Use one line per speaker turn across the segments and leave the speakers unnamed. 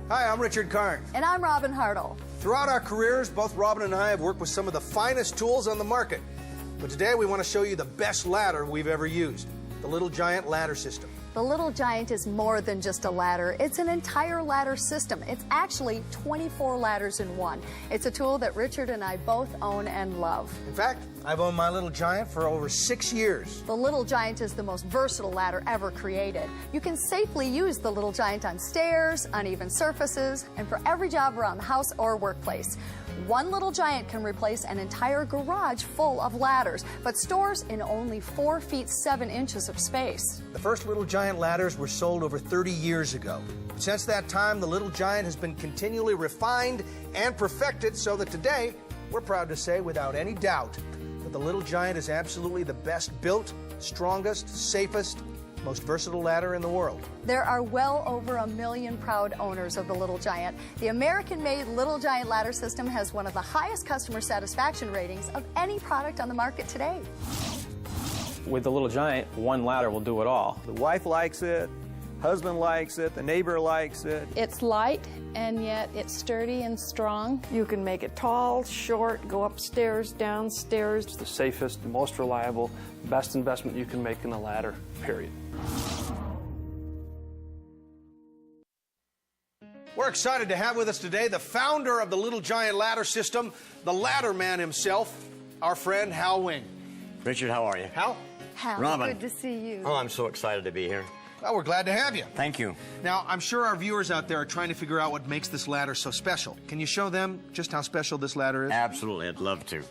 Hi, I'm Richard Karn.
And I'm Robin Hartle.
Throughout our careers, both Robin and I have worked with some of the finest tools on the market. But today we want to show you the best ladder we've ever used, the Little Giant ladder system.
The Little Giant is more than just a ladder. It's an entire ladder system. It's actually 24 ladders in one. It's a tool that Richard and I both own and love.
In fact, I've owned my Little Giant for over 6 years.
The Little Giant is the most versatile ladder ever created. You can safely use the Little Giant on stairs, uneven surfaces, and for every job around the house or workplace. One Little Giant can replace an entire garage full of ladders, but stores in only 4 feet 7 inches of space.
The first Little Giant ladders were sold over 30 years ago. Since that time, the Little Giant has been continually refined and perfected so that today, we're proud to say without any doubt that the Little Giant is absolutely the best built, strongest, safest, most versatile ladder in the world.
There are well over 1 million proud owners of the Little Giant. The American-made Little Giant ladder system has one of the highest customer satisfaction ratings of any product on the market today.
With the Little Giant, one ladder will do it all. The wife likes it, husband likes it, the neighbor likes it.
It's light, and yet it's sturdy and strong.
You can make it tall, short, go upstairs, downstairs.
It's the safest, the most reliable, best investment you can make in a ladder, period.
We're excited to have with us today the founder of the Little Giant ladder system, the ladder man himself, our friend Hal Wing.
Richard, how are you?
Hal?
Hal,
Robin.
good to see you.
Oh, I'm so excited to be here.
Well, we're glad to have you.
Thank you.
Now, I'm sure our viewers out there are trying to figure out what makes this ladder so special. Can you show them just how special this ladder is?
Absolutely, I'd love to.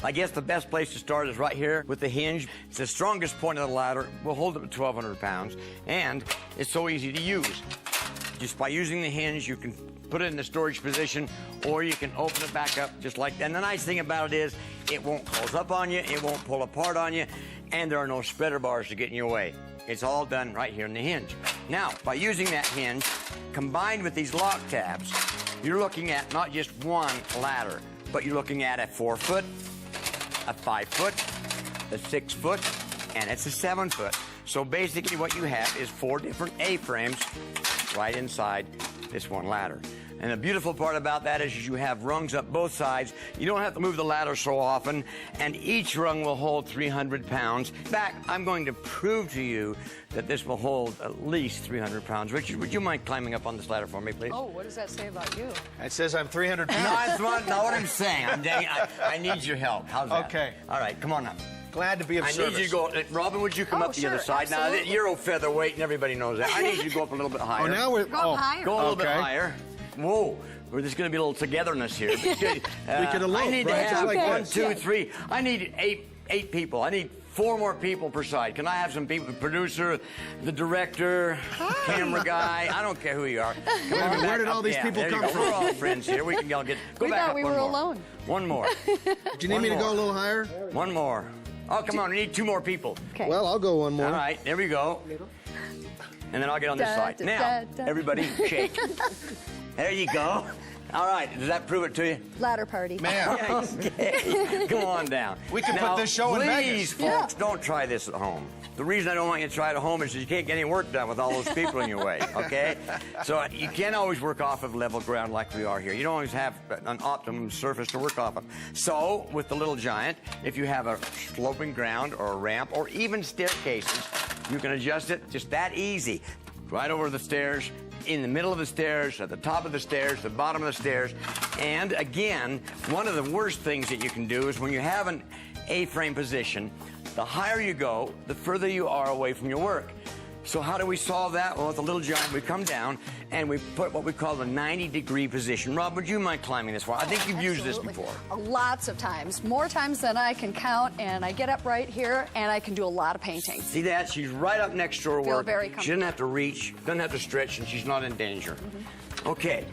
I guess the best place to start is right here with the hinge. It's the strongest point of the ladder. We'll hold it at 1,200 pounds, and it's so easy to use. Just by using the hinge, you can put it in the storage position, or you can open it back up just like that. And the nice thing about it is it won't close up on you, it won't pull apart on you, and there are no spreader bars to get in your way. It's all done right here in the hinge. Now, by using that hinge, combined with these lock tabs, you're looking at not just one ladder, but you're looking at a 4-foot, a 5-foot, a 6-foot, and it's a 7-foot. So basically what you have is 4 different A-frames right inside this one ladder. And the beautiful part about that is you have rungs up both sides. You don't have to move the ladder so often, and each rung will hold 300 pounds. In fact, I'm going to prove to you that this will hold at least 300 pounds. Richard, would you mind climbing up on this ladder for me, please?
Oh, what does that say about you?
It says I'm 300 pounds.
No, that's not what I'm saying. I need your help. How's that?
Okay.
All right, come on up.
Glad to be of
I
service.
need you to go. Robin, would you come up the other side?
Absolutely.
Now, you're a featherweight, and everybody knows that. I need you to go up a little bit higher.
Oh, now we're...
Go up higher.
Go a little bit
Okay.
higher. Whoa. There's going to be a little togetherness here. We
could elope,
I need
right?
to
Just
have
like
1,
this.
2, 3. I need eight people. I need 4 more people per side. Can I have some people? The producer, the director, camera guy. I don't care who you are. Come on
Where
back
did all
up.
these
Yeah,
people
there you
come
go.
from?
We're all friends here. We can all get. Go
We
back
thought
up
we
one
were
more.
alone.
One more.
Do you need
One
me to
more.
go a little higher?
One more. Oh, come on. We need 2 more people.
Okay.
Well, I'll go one more.
All right. There we go. And then I'll get on this
Da,
side.
da,
Now,
da, da.
everybody shake. There you go. All right. Does that prove it to you?
Ladder party.
Man,
Okay, go on down.
We can
Now,
put this show in
please,
Vegas.
folks, don't try this at home. The reason I don't want you to try it at home is you can't get any work done with all those people in your way, okay? So you can't always work off of level ground like we are here. You don't always have an optimum surface to work off of. So with the Little Giant, if you have a sloping ground or a ramp or even staircases, you can adjust it just that easy. Right over the stairs, in the middle of the stairs, at the top of the stairs, the bottom of the stairs. And again, one of the worst things that you can do is when you have an A-frame position, the higher you go, the further you are away from your work. So how do we solve that? Well, with the Little Giant, we come down and we put what we call the 90-degree position. Rob, would you mind climbing this one? I think you've used this
Absolutely.
before.
Lots of times. More times than I can count, and I get up right here, and I can do a lot of painting.
See that? She's right up next to her
Feel
work.
very
She doesn't have to reach, doesn't have to stretch, and she's not in danger. Okay,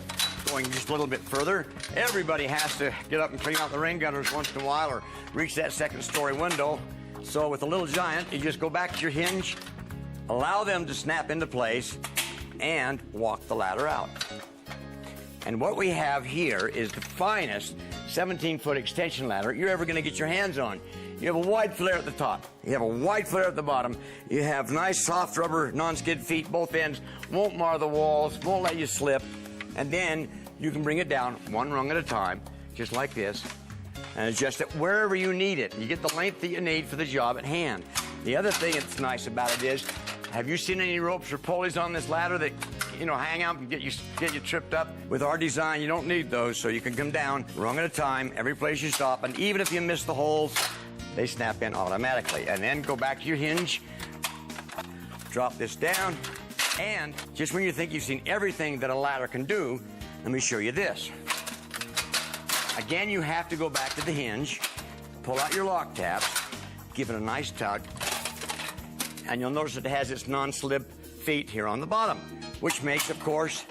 going just a little bit further. Everybody has to get up and clean out the rain gutters once in a while or reach that second-story window. So with the Little Giant, you just go back to your hinge, allow them to snap into place, and walk the ladder out. And what we have here is the finest 17-foot extension ladder you're ever going to get your hands on. You have a wide flare at the top. You have a wide flare at the bottom. You have nice soft rubber non-skid feet, both ends. Won't mar the walls, won't let you slip. And then you can bring it down one rung at a time, just like this, and adjust it wherever you need it. You get the length that you need for the job at hand. The other thing that's nice about it is, have you seen any ropes or pulleys on this ladder that, you know, hang out and get you tripped up? With our design, you don't need those, so you can come down rung at a time, every place you stop, and even if you miss the holes, they snap in automatically. And then go back to your hinge, drop this down, and just when you think you've seen everything that a ladder can do, let me show you this. Again, you have to go back to the hinge, pull out your lock tabs, give it a nice tug, and you'll notice it has its non-slip feet here on the bottom, which makes, of course,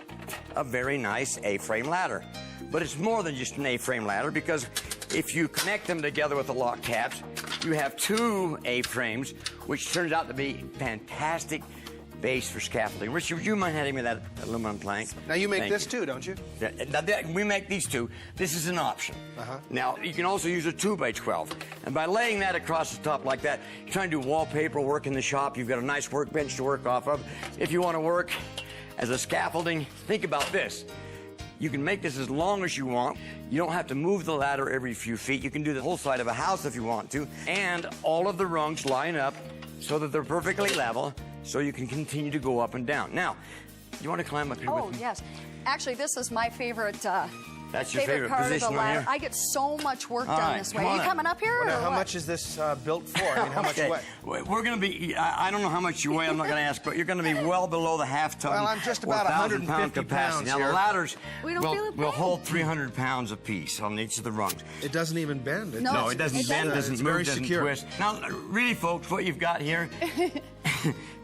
a very nice A-frame ladder. But it's more than just an A-frame ladder, because if you connect them together with the lock tabs, you have two A-frames, which turns out to be fantastic base for scaffolding. Richard, would you mind handing me that aluminum plank?
Now you make
Thank
this
you.
too, don't you?
We make these two. This is an option. Now, you can also use a 2x12. And by laying that across the top like that, you're trying to do wallpaper work in the shop, you've got a nice workbench to work off of. If you want to work as a scaffolding, think about this. You can make this as long as you want. You don't have to move the ladder every few feet. You can do the whole side of a house if you want to. And all of the rungs line up so that they're perfectly level, so you can continue to go up and down. Now, you want to climb up here with me?
Oh, yes. Actually, this is my favorite.
That's your favorite
part
position
of the
on
ladder.
here?
I get so much work
All
done
right,
this way.
come
Are
on
you
up.
coming up here?
Well, now,
or
how
what?
much is this built for? I mean, how much weight?
We're going to be, I don't know how much you weigh, I'm not going to ask, but you're going to be well below the half-ton.
Well, I'm just about
or
150
1,000-pound capacity.
pounds
Now,
here.
the ladders
We don't feel it
will
big.
hold 300 pounds apiece on each of the rungs.
It doesn't even bend.
No.
No, it doesn't bend,
doesn't.
doesn't
It's
move,
very
doesn't
secure.
twist. Now, really, folks, what you've got here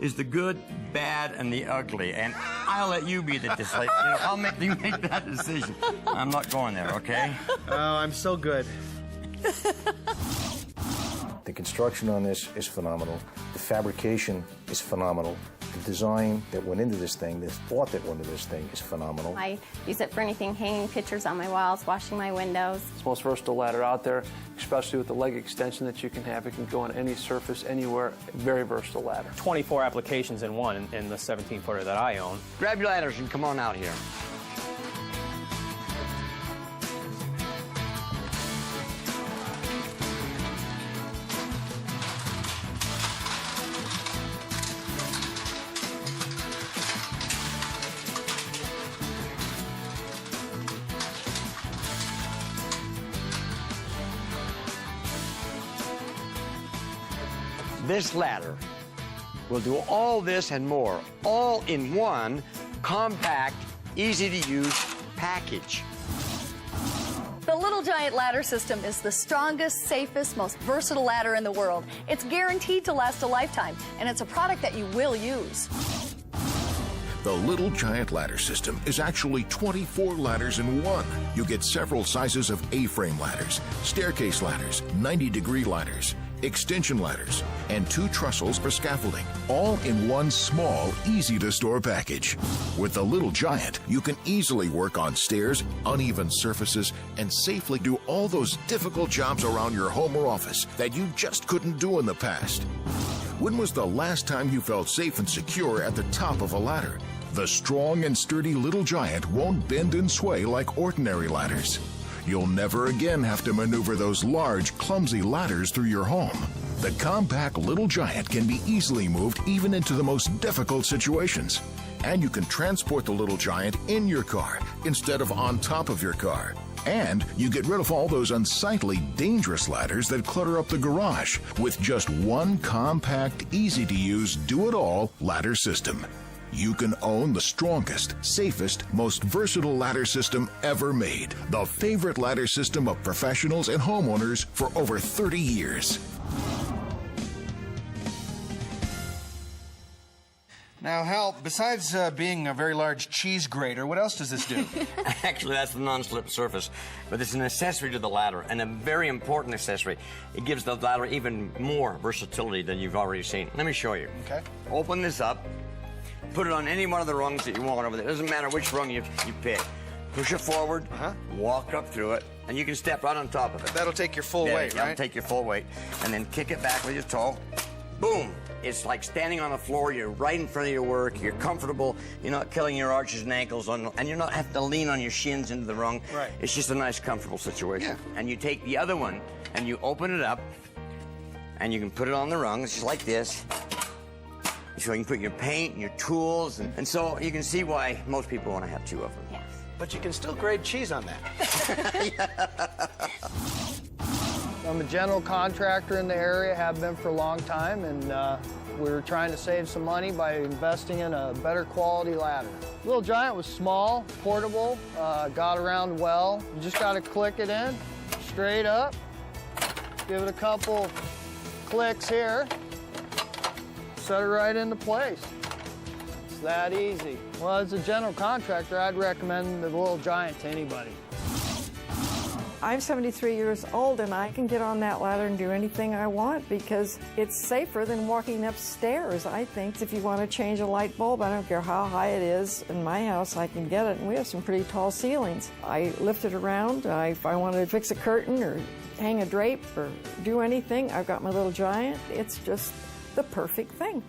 is the good, bad, and the ugly. And I'll let you be the decision. I'll make you make that decision. I'm not going there, okay?
Oh, I'm so good.
The construction on this is phenomenal. The fabrication is phenomenal. The design that went into this thing, the thought that went into this thing is phenomenal.
I use it for anything, hanging pictures on my walls, washing my windows.
It's the most versatile ladder out there, especially with the leg extension that you can have. It can go on any surface, anywhere. Very versatile ladder.
24 applications in one in the 17-footer that I own.
Grab your ladders and come on out here. This ladder will do all this and more, all in one compact, easy-to-use package.
The Little Giant ladder system is the strongest, safest, most versatile ladder in the world. It's guaranteed to last a lifetime, and it's a product that you will use.
The Little Giant ladder system is actually 24 ladders in one. You get several sizes of A-frame ladders, staircase ladders, 90-degree ladders, extension ladders, and 2 trestles for scaffolding, all in one small, easy-to-store package. With the Little Giant, you can easily work on stairs, uneven surfaces, and safely do all those difficult jobs around your home or office that you just couldn't do in the past. When was the last time you felt safe and secure at the top of a ladder? The strong and sturdy Little Giant won't bend and sway like ordinary ladders. You'll never again have to maneuver those large, clumsy ladders through your home. The compact Little Giant can be easily moved even into the most difficult situations. And you can transport the Little Giant in your car instead of on top of your car. And you get rid of all those unsightly, dangerous ladders that clutter up the garage with just one compact, easy-to-use, do-it-all ladder system. You can own the strongest, safest, most versatile ladder system ever made. The favorite ladder system of professionals and homeowners for over 30 years.
Now, Hal, besides being a very large cheese grater, what else does this do?
Actually, that's the non-slip surface, but it's an accessory to the ladder, and a very important accessory. It gives the ladder even more versatility than you've already seen. Let me show you.
Okay.
Open this up. Put it on any one of the rungs that you want over there. It doesn't matter which rung you pick. push it forward, walk up through it, and you can step right on top of it.
That'll take your full weight,
That'll
right?
take your full weight. And then kick it back with your toe. Boom. It's like standing on the floor. You're right in front of your work. You're comfortable. You're not killing your arches and ankles, and you're not having to lean on your shins into the rung.
Right.
It's just a nice, comfortable situation. And you take the other one, and you open it up, and you can put it on the rung. It's just like this. So you can put your paint and your tools, and so you can see why most people want to have two of them.
Yes.
But you can still grade cheese on that.
I'm a general contractor in the area, have been for a long time, and we're trying to save some money by investing in a better quality ladder. Little Giant was small, portable, got around well. You just got to click it in, straight up, give it a couple clicks here, set it right into place. It's that easy. Well, as a general contractor, I'd recommend the Little Giant to anybody.
I'm 73 years old and I can get on that ladder and do anything I want because it's safer than walking upstairs, I think. If you want to change a light bulb, I don't care how high it is, in my house I can get it, and we have some pretty tall ceilings. I lift it around. If I want to fix a curtain or hang a drape or do anything, I've got my Little Giant. It's just the perfect thing.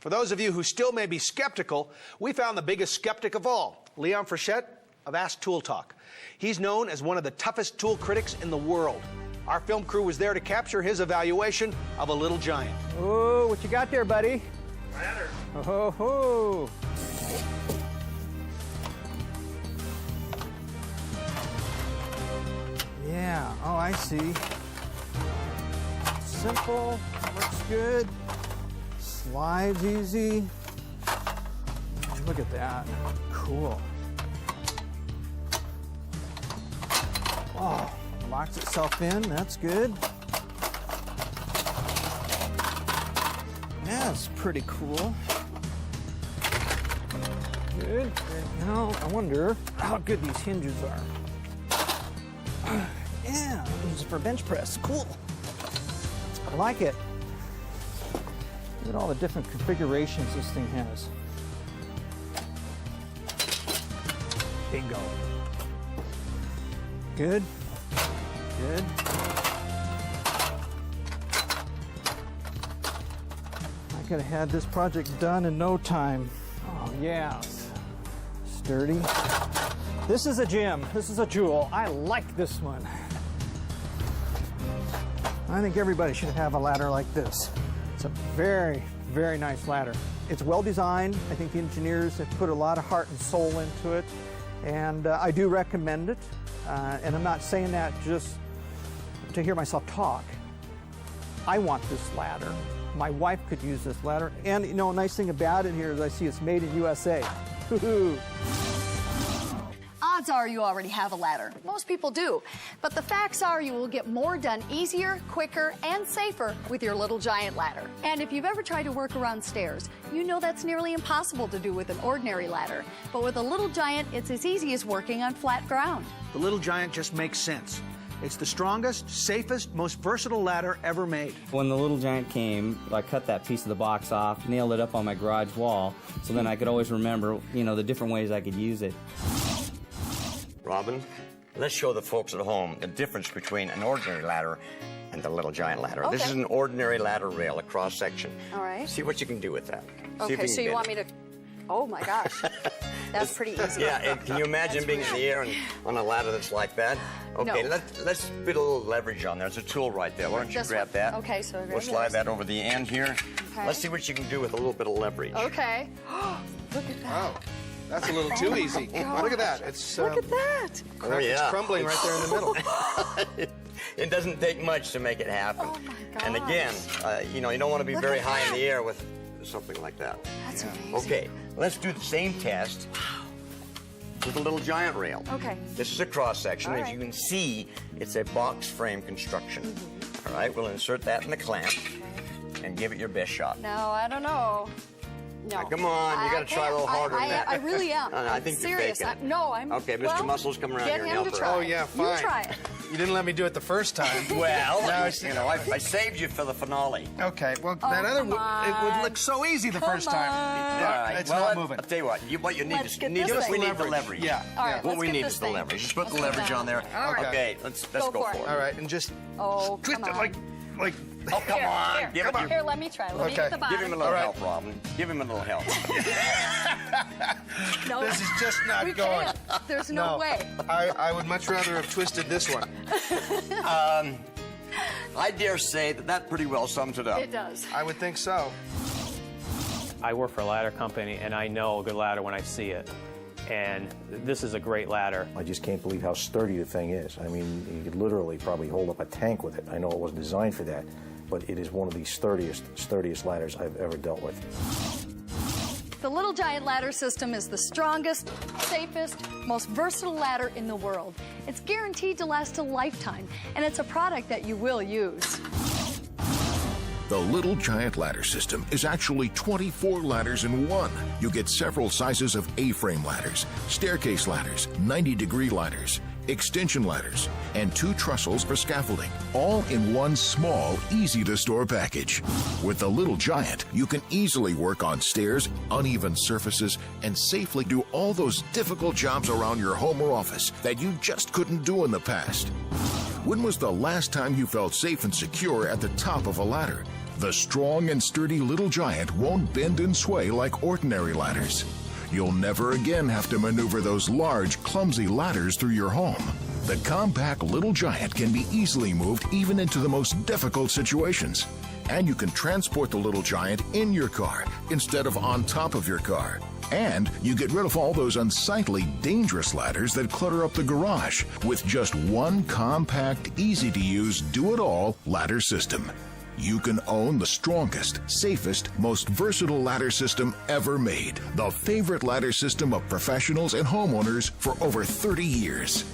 For those of you who still may be skeptical, we found the biggest skeptic of all, Leon Frechette of Ask Tool Talk. He's known as one of the toughest tool critics in the world. Our film crew was there to capture his evaluation of a Little Giant.
Oh, what you got there, buddy?
Ladder.
Oh, ho. Yeah, oh, I see. Simple, works good, slides easy. Look at that, cool. Oh, locks itself in, that's good. That's pretty cool. Good. Now, I wonder how good these hinges are. Yeah, these are for bench press, cool. I like it. Look at all the different configurations this thing has. Bingo. Good. Good. I could have had this project done in no time. Oh, yeah. Sturdy. This is a gem. This is a jewel. I like this one. I think everybody should have a ladder like this. It's a very, very nice ladder. It's well designed. I think the engineers have put a lot of heart and soul into it, and I do recommend it. And I'm not saying that just to hear myself talk. I want this ladder. My wife could use this ladder. And you know, a nice thing about it here is I see it's made in USA. Woo-hoo.
Odds are you already have a ladder. Most people do. But the facts are you will get more done easier, quicker, and safer with your Little Giant ladder. And if you've ever tried to work around stairs, you know that's nearly impossible to do with an ordinary ladder. But with a Little Giant, it's as easy as working on flat ground.
The Little Giant just makes sense. It's the strongest, safest, most versatile ladder ever made.
When the Little Giant came, I cut that piece of the box off, nailed it up on my garage wall, so then I could always remember, you know, the different ways I could use it.
Robin, let's show the folks at home the difference between an ordinary ladder and the Little Giant ladder.
Okay.
This is an ordinary ladder rail, a cross section.
All right.
See what you can do with that.
Okay, so you want me to... Oh, my gosh. That's pretty easy.
Yeah, and can you imagine being in the air and on a ladder that's like that? Okay,
No.
let's put a little leverage on there. There's a tool right there. Why don't you
This
grab
one.
that?
Okay, so I grab
we'll slide
this.
that over the end here.
Okay.
Let's see what you can do with a little bit of leverage.
Okay. Look at that.
Wow, that's a little too easy. Look at that. It's
Look at that.
Oh, yeah.
It's crumbling right there in the middle.
It doesn't take much to make it happen.
Oh, my gosh.
And again, you know, you don't want to be
Look
very
at
high in
that.
the air with something like that.
That's amazing.
Okay, let's do the same test with a Little Giant rail.
Okay.
This is a cross section.
All
As
right.
you can see, it's a box frame construction. All right, we'll insert that in the clamp and give it your best shot.
Now, I don't know. No.
Come on, you got to try a little harder than that.
I really am.
I think you're
serious.
faking it.
I'm
Okay, Mr. Muscles, come around
get
here and
him
help
to
her
try.
out.
Oh, yeah, fine.
You try it.
You didn't let me do it the first time.
Well, you know, I saved you for the finale.
Okay, well, that other it would look so easy the first time.
All right,
It's
well,
not moving.
I'll tell you what you need
Let's
is
get
we need
this thing.
the leverage.
Yeah.
All right,
What
let's
we
get
need
this
is the
thing.
leverage. Just put the
Let's get
leverage
that.
on there.
All right.
Okay, let's
Go
go
for
for
it.
it.
All right, and just
Oh,
twist
come
it
on.
like.
Oh, come on.
Here,
Give it.
here, let me try. Let me
Okay.
get the bottom.
Give him a little
All right.
help, Robin. Give him a little help.
No,
This is just not
we
going.
can't. There's no way.
I would much rather have twisted this one.
I dare say that pretty well sums it up.
It does.
I would think so.
I work for a ladder company, and I know a good ladder when I see it. And this is a great ladder.
I just can't believe how sturdy the thing is. I mean, you could literally probably hold up a tank with it. I know it wasn't designed for that, but it is one of the sturdiest ladders I've ever dealt with.
The Little Giant ladder system is the strongest, safest, most versatile ladder in the world. It's guaranteed to last a lifetime, and it's a product that you will use.
The Little Giant ladder system is actually 24 ladders in one. You get several sizes of A-frame ladders, staircase ladders, 90-degree ladders, extension ladders, and 2 trussels for scaffolding, all in one small, easy-to-store package. With the Little Giant, you can easily work on stairs, uneven surfaces, and safely do all those difficult jobs around your home or office that you just couldn't do in the past. When was the last time you felt safe and secure at the top of a ladder? The strong and sturdy Little Giant won't bend and sway like ordinary ladders. You'll never again have to maneuver those large, clumsy ladders through your home. The compact Little Giant can be easily moved even into the most difficult situations. And you can transport the Little Giant in your car instead of on top of your car. And you get rid of all those unsightly, dangerous ladders that clutter up the garage with just one compact, easy-to-use, do-it-all ladder system. You can own the strongest, safest, most versatile ladder system ever made. The favorite ladder system of professionals and homeowners for over 30 years.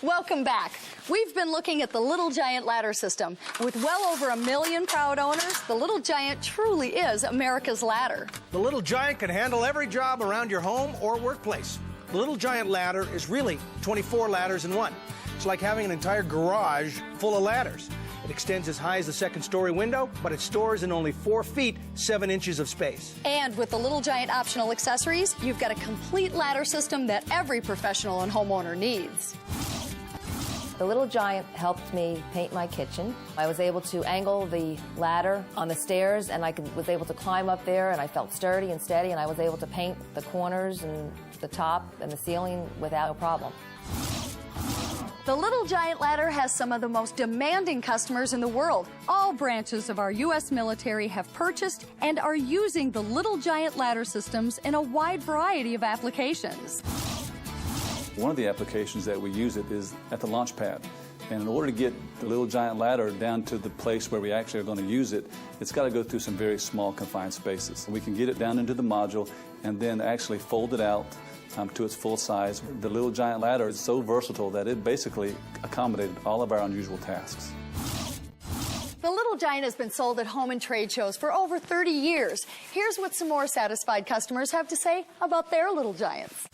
Welcome back. We've been looking at the Little Giant ladder system. With well over 1 million proud owners, the Little Giant truly is America's ladder.
The Little Giant can handle every job around your home or workplace. The Little Giant ladder is really 24 ladders in one. It's like having an entire garage full of ladders. It extends as high as the second-story window, but it stores in only 4 feet, 7 inches of space.
And with the Little Giant optional accessories, you've got a complete ladder system that every professional and homeowner needs.
The Little Giant helped me paint my kitchen. I was able to angle the ladder on the stairs, and I was able to climb up there, and I felt sturdy and steady, and I was able to paint the corners and the top and the ceiling without a problem.
The Little Giant ladder has some of the most demanding customers in the world. All branches of our U.S. military have purchased and are using the Little Giant ladder systems in a wide variety of applications.
One of the applications that we use it is at the launch pad. And in order to get the Little Giant ladder down to the place where we actually are going to use it, it's got to go through some very small confined spaces. We can get it down into the module and then actually fold it out to its full size. The Little Giant ladder is so versatile that it basically accommodated all of our unusual tasks.
The Little Giant has been sold at home and trade shows for over 30 years. Here's what some more satisfied customers have to say about their Little Giants.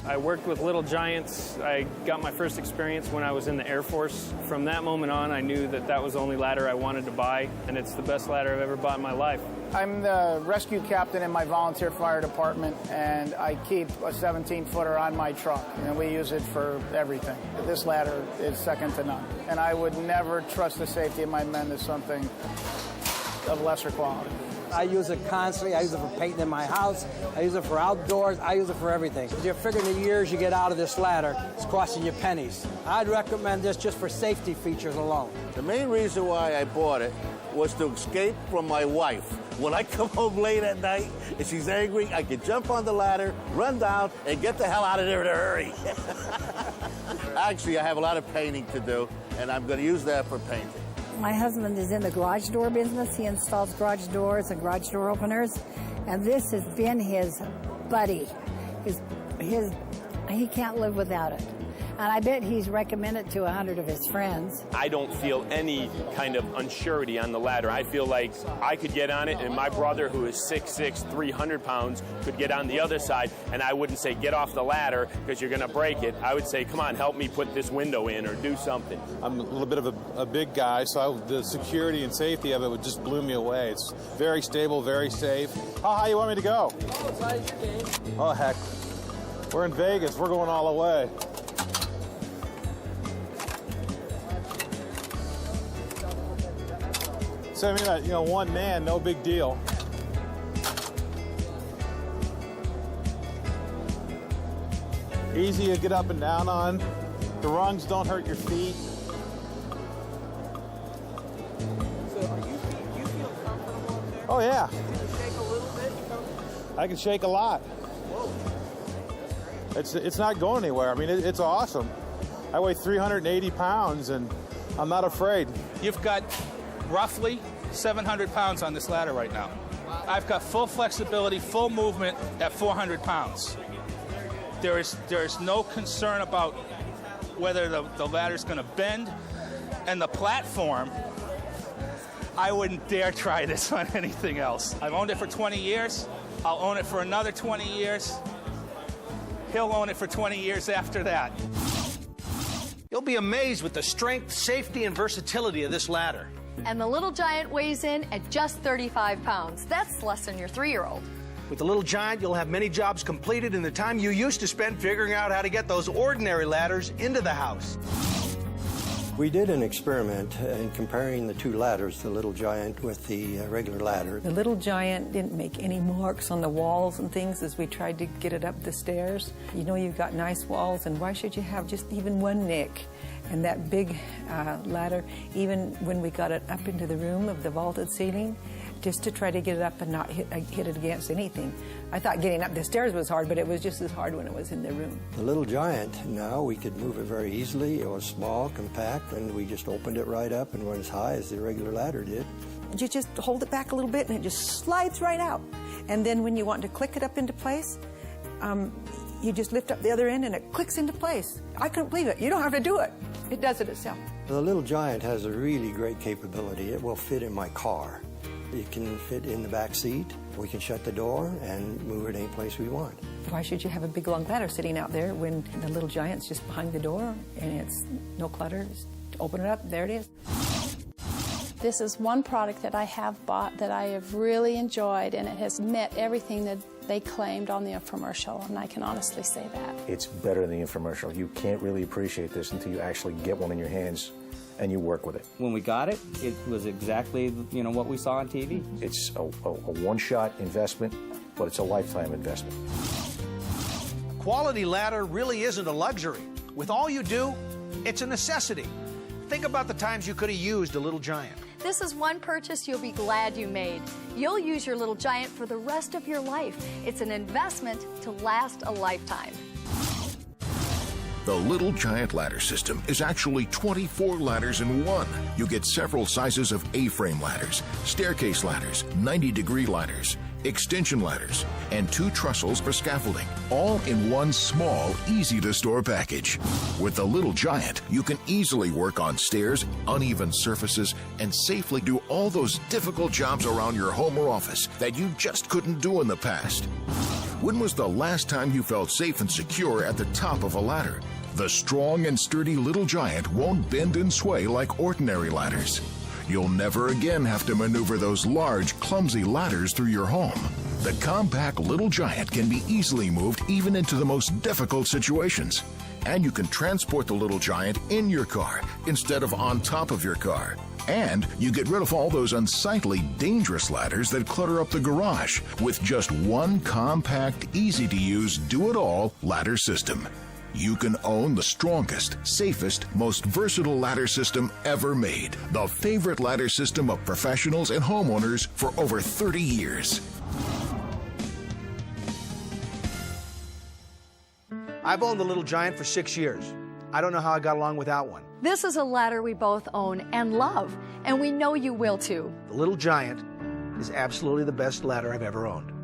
I worked with Little Giants. I got my first experience when I was in the Air Force. From that moment on, I knew that that was the only ladder I wanted to buy, and it's the best ladder I've ever bought in my life.
I'm the rescue captain in my volunteer fire department, and I keep a 17-footer on my truck, and we use it for everything. This ladder is second to none, and I would never trust the safety of my men to something of lesser quality.
I use it constantly. I use it for painting in my house. I use it for outdoors. I use it for everything. You figure the years you get out of this ladder, it's costing you pennies. I'd recommend this just for safety features alone.
The main reason why I bought it was to escape from my wife. When I come home late at night and she's angry, I can jump on the ladder, run down, and get the hell out of there in a hurry. Actually, I have a lot of painting to do, and I'm going to use that for painting.
My husband is in the garage door business. He installs garage doors and garage door openers, and this has been his buddy. He can't live without it. And I bet he's recommended to 100 of his friends.
I don't feel any kind of unsurety on the ladder. I feel like I could get on it, and my brother, who is 6'6", 300 pounds, could get on the other side, and I wouldn't say, get off the ladder because you're going to break it. I would say, come on, help me put this window in or do something.
I'm a little bit of a big guy, so the security and safety of it just blew me away. It's very stable, very safe. How high you want me to go? Oh, heck. We're in Vegas. We're going all the way. So, I mean, one man, no big deal. Easy to get up and down on. The rungs don't hurt your feet.
So, you feel comfortable up there?
Oh, yeah.
Can you shake a little bit?
I can shake a lot.
Whoa.
It's not going anywhere. I mean, it's awesome. I weigh 380 pounds, and I'm not afraid.
You've got roughly 700 pounds on this ladder right now. I've got full flexibility, full movement at 400 pounds. There is no concern about whether the ladder's going to bend. And the platform, I wouldn't dare try this on anything else. I've owned it for 20 years. I'll own it for another 20 years. He'll own it for 20 years after that.
You'll be amazed with the strength, safety, and versatility of this ladder.
And the Little Giant weighs in at just 35 pounds. That's less than your 3-year-old.
With the Little Giant, you'll have many jobs completed in the time you used to spend figuring out how to get those ordinary ladders into the house.
We did an experiment in comparing the two ladders, the Little Giant with the regular ladder.
The Little Giant didn't make any marks on the walls and things as we tried to get it up the stairs. You know you've got nice walls, and why should you have just even one nick? And that big ladder, even when we got it up into the room of the vaulted ceiling, just to try to get it up and not hit it against anything. I thought getting up the stairs was hard, but it was just as hard when it was in the room.
The Little Giant, now we could move it very easily. It was small, compact, and we just opened it right up and went as high as the regular ladder did.
You just hold it back a little bit and it just slides right out. And then when you want to click it up into place, you just lift up the other end and it clicks into place. I couldn't believe it. You don't have to do it. It does it itself.
The Little Giant has a really great capability. It will fit in my car. It can fit in the back seat. We can shut the door and move it any place we want.
Why should you have a big long ladder sitting out there when the Little Giant's just behind the door and it's no clutter? Just open it up, there it is.
This is one product that I have bought that I have really enjoyed, and it has met everything that they claimed on the infomercial, and I can honestly say that.
It's better than the infomercial. You can't really appreciate this until you actually get one in your hands and you work with it.
When we got it, it was exactly what we saw on TV.
It's a one-shot investment, but it's a lifetime investment.
A quality ladder really isn't a luxury. With all you do, it's a necessity. Think about the times you could have used a Little Giant.
This is one purchase you'll be glad you made. You'll use your Little Giant for the rest of your life. It's an investment to last a lifetime.
The Little Giant ladder system is actually 24 ladders in one. You get several sizes of A-frame ladders, staircase ladders, 90-degree ladders, extension ladders, and 2 trestles for scaffolding, all in one small, easy-to-store package. With the Little Giant, you can easily work on stairs, uneven surfaces, and safely do all those difficult jobs around your home or office that you just couldn't do in the past. When was the last time you felt safe and secure at the top of a ladder? The strong and sturdy Little Giant won't bend and sway like ordinary ladders. You'll never again have to maneuver those large, clumsy ladders through your home. The compact Little Giant can be easily moved even into the most difficult situations. And you can transport the Little Giant in your car instead of on top of your car. And you get rid of all those unsightly, dangerous ladders that clutter up the garage with just one compact, easy-to-use, do-it-all ladder system. You can own the strongest, safest, most versatile ladder system ever made. The favorite ladder system of professionals and homeowners for over 30 years.
I've owned the Little Giant for 6 years. I don't know how I got along without one.
This is a ladder we both own and love, and we know you will too.
The Little Giant is absolutely the best ladder I've ever owned.